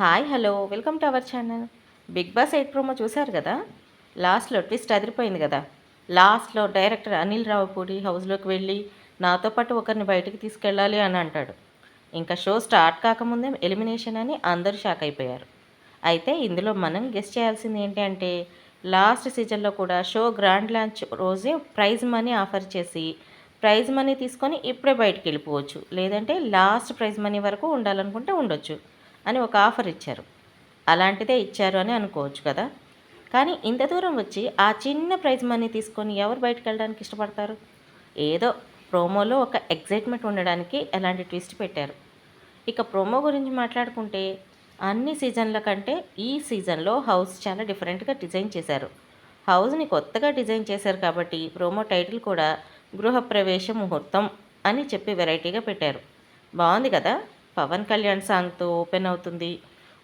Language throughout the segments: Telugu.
Hi hello welcome to our channel. Bigg Boss 8 promo చూశారు కదా. లాస్ట్లో ట్విస్ట్ అదిరిపోయింది కదా. లాస్ట్లో డైరెక్టర్ అనిల్ రావుపూడి హౌస్లోకి వెళ్ళి నాతో పాటు ఒకరిని బయటికి తీసుకెళ్ళాలి అని అంటాడు. ఇంకా షో స్టార్ట్ కాకముందే ఎలిమినేషన్ అని అందరూ షాక్ అయిపోయారు. అయితే ఇందులో మనం గెస్ట్ చేయాల్సింది ఏంటి అంటే, లాస్ట్ సీజన్లో కూడా షో గ్రాండ్ లాంచ్ రోజే ప్రైజ్ మనీ ఆఫర్ చేసి ప్రైజ్ మనీ తీసుకొని ఇప్పుడే బయటికి వెళ్ళిపోవచ్చు, లేదంటే లాస్ట్ ప్రైజ్ మనీ వరకు ఉండాలనుకుంటే ఉండొచ్చు అని ఒక ఆఫర్ ఇచ్చారు. అలాంటిదే ఇచ్చారు అని అనుకోవచ్చు కదా. కానీ ఇంత దూరం వచ్చి ఆ చిన్న ప్రైజ్ మనీ తీసుకొని ఎవరు బయటకు వెళ్ళడానికి ఇష్టపడతారు? ఏదో ప్రోమోలో ఒక ఎగ్జైట్మెంట్ ఉండడానికి ఎలాంటి ట్విస్ట్ పెట్టారు. ఇక ప్రోమో గురించి మాట్లాడుకుంటే, అన్ని సీజన్ల కంటే ఈ సీజన్లో హౌస్ చాలా డిఫరెంట్గా డిజైన్ చేశారు. హౌస్ని కొత్తగా డిజైన్ చేశారు కాబట్టి ప్రోమో టైటిల్ కూడా గృహప్రవేశ ముహూర్తం అని చెప్పి వెరైటీగా పెట్టారు. బాగుంది కదా. పవన్ కళ్యాణ్ సాంగ్తో ఓపెన్ అవుతుంది.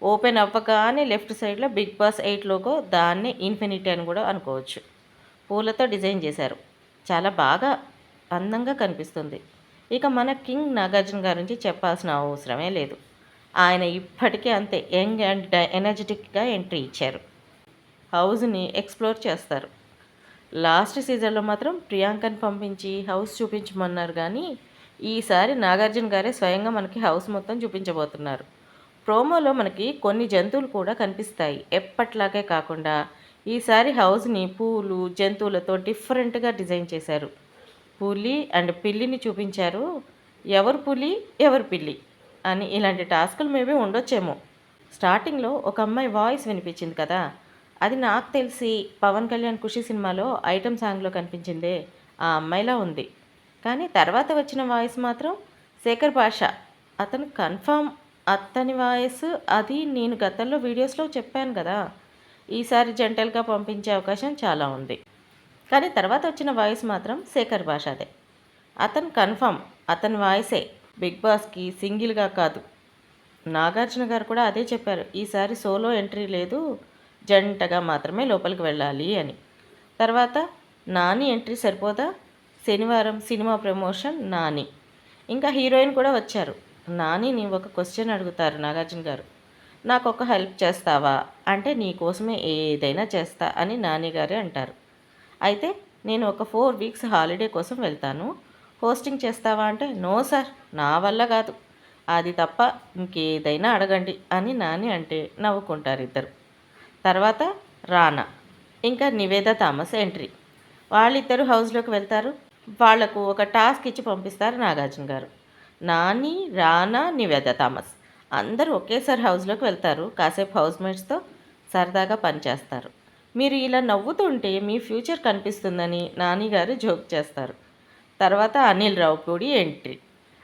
ఓపెన్ అవ్వగానే లెఫ్ట్ సైడ్లో బిగ్ బాస్ 8 లోగో, దాన్నే ఇన్ఫినిటీ అని కూడా అనుకోవచ్చు. పూలతో డిజైన్ చేశారు. చాలా బాగా అందంగా కనిపిస్తుంది. ఇక మన కింగ్ నాగార్జున గారి నుంచి చెప్పాల్సిన అవసరమే లేదు. ఆయన ఇప్పటికీ అంతే యంగ్ అండ్ ఎనర్జెటిక్గా ఎంట్రీ ఇచ్చారు. హౌస్ని ఎక్స్ప్లోర్ చేస్తారు. లాస్ట్ సీజన్లో మాత్రం ప్రియాంకని పంపించి హౌస్ చూపించమన్నారు, కానీ ఈసారి నాగార్జున గారే స్వయంగా మనకి హౌస్ మొత్తం చూపించబోతున్నారు. ప్రోమోలో మనకి కొన్ని జంతువులు కూడా కనిపిస్తాయి. ఎప్పట్లాగే కాకుండా ఈసారి హౌస్ని పూలు జంతువులతో డిఫరెంట్గా డిజైన్ చేశారు. పులి అండ్ పిల్లిని చూపించారు. ఎవరు పులి ఎవరు పిల్లి అని ఇలాంటి టాస్కులు మేబీ ఉండొచ్చేమో. స్టార్టింగ్లో ఒక అమ్మాయి వాయిస్ వినిపించింది కదా, అది నాకు తెలిసి పవన్ కళ్యాణ్ ఖుషి సినిమాలో ఐటమ్ సాంగ్లో కనిపించిందే ఆ అమ్మాయిలా ఉంది. కానీ తర్వాత వచ్చిన వాయిస్ మాత్రం శేఖర్ భాష. అతను కన్ఫర్మ్ అతని వాయిస్ అది నేను గతంలో వీడియోస్లో చెప్పాను కదా. ఈసారి జంటల్గా పంపించే అవకాశం చాలా ఉంది. కానీ తర్వాత వచ్చిన వాయిస్ మాత్రం శేఖర్ భాషదే. అతను కన్ఫర్మ్ అతని వాయిసే బిగ్ బాస్కి సింగిల్గా కాదు. నాగార్జున గారు కూడా అదే చెప్పారు, ఈసారి సోలో ఎంట్రీ లేదు, జంటగా మాత్రమే లోపలికి వెళ్ళాలి అని. తర్వాత నాని ఎంట్రీ సరిపోదా? శనివారం సినిమా ప్రమోషన్ నాని, ఇంకా హీరోయిన్ కూడా వచ్చారు. నానిని ఒక క్వశ్చన్ అడుగుతారు నాగార్జున గారు, నాకు ఒక హెల్ప్ చేస్తావా అంటే, నీ కోసమే ఏదైనా చేస్తా అని నాని గారే అంటారు. అయితే నేను ఒక 4 వీక్స్ హాలిడే కోసం వెళ్తాను, హోస్టింగ్ చేస్తావా అంటే, నో సార్ నా వల్ల కాదు, అది తప్ప ఇంకేదైనా అడగండి అని నాని అంటే నవ్వుకుంటారు ఇద్దరు. తర్వాత రానా ఇంకా నివేదా థామస్ ఎంట్రీ. వాళ్ళిద్దరూ హౌస్లోకి వెళ్తారు. వాళ్లకు ఒక టాస్క్ ఇచ్చి పంపిస్తారు నాగార్జున గారు. నాని రానా నివేదా థామస్ అందరూ ఒకేసారి హౌస్లోకి వెళ్తారు. కాసేపు హౌస్మేట్స్తో సరదాగా పనిచేస్తారు. మీరు ఇలా నవ్వుతుంటే మీ ఫ్యూచర్ కనిపిస్తుందని నాని గారు జోక్ చేస్తారు. తర్వాత అనిల్ రావుపూడి ఎంట్రీ.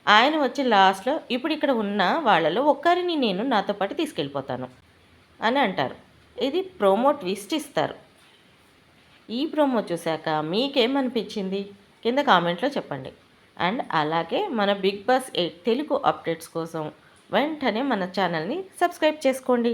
ఆయన వచ్చి లాస్ట్లో, ఇప్పుడు ఇక్కడ ఉన్న వాళ్ళలో ఒక్కరిని నేను నాతో పాటు తీసుకెళ్ళిపోతాను అని అంటారు. ఇది ప్రోమో ట్విస్ట్ ఇస్తారు. ఈ ప్రోమో చూశాక మీకేమనిపించింది కింద కామెంట్లో చెప్పండి. అండ్ అలాగే మన బిగ్ బాస్ 8 తెలుగు అప్డేట్స్ కోసం వెంటనే మన ఛానల్ని సబ్స్క్రైబ్ చేసుకోండి.